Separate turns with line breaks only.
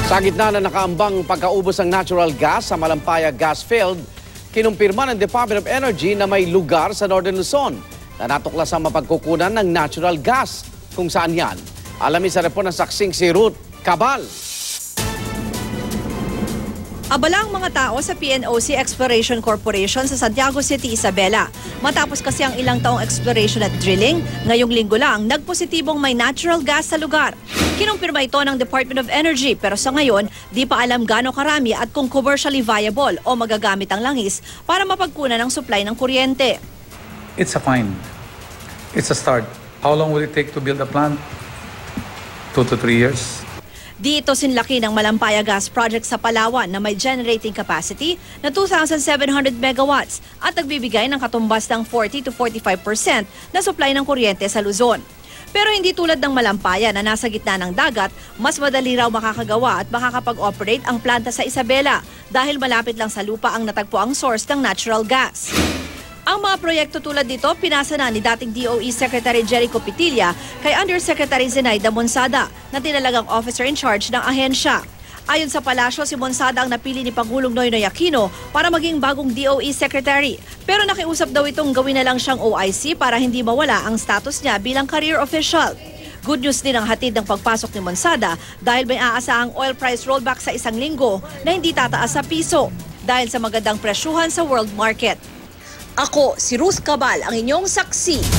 Sa gitna na nakaambang pagkaubos ng natural gas sa Malampaya Gas Field, kinumpirma ng Department of Energy na may lugar sa Northern Luzon na natuklas ang mapagkukunan ng natural gas. Kung saan yan? Alamin sa report ng saksing si Ruth Cabal.
Abala ang mga tao sa PNOC Exploration Corporation sa Santiago City, Isabela. Matapos kasi ang ilang taong exploration at drilling, ngayong linggo lang nagpositibong may natural gas sa lugar. Kinumpirma ito ng Department of Energy pero sa ngayon, di pa alam gaano karami at kung commercially viable o magagamit ang langis para mapagkunan ng supply ng kuryente.
It's a find. It's a start. How long will it take to build a plant? 2 to 3 years.
Dito sinlaki ng Malampaya Gas Project sa Palawan na may generating capacity na 2,700 megawatts at nagbibigay ng katumbas ng 40 to 45% na supply ng kuryente sa Luzon. Pero hindi tulad ng Malampaya na nasa gitna ng dagat, mas madali raw makakagawa at makakapag-operate ang planta sa Isabela dahil malapit lang sa lupa ang natagpo ang source ng natural gas. Ang mga proyekto tulad dito, pinasa na ni dating DOE Secretary Jericho Pitilla kay Undersecretary Zenaida Monsada na tinalagang officer in charge ng ahensya. Ayon sa palasyo, si Monsada ang napili ni Pangulong Noynoy Aquino para maging bagong DOE Secretary. Pero nakiusap daw itong gawin na lang siyang OIC para hindi mawala ang status niya bilang career official. Good news din ang hatid ng pagpasok ni Monsada dahil may aasahang oil price rollback sa isang linggo na hindi tataas sa piso dahil sa magandang presyuhan sa world market. Ako, si Ruth Cabal, ang inyong saksi.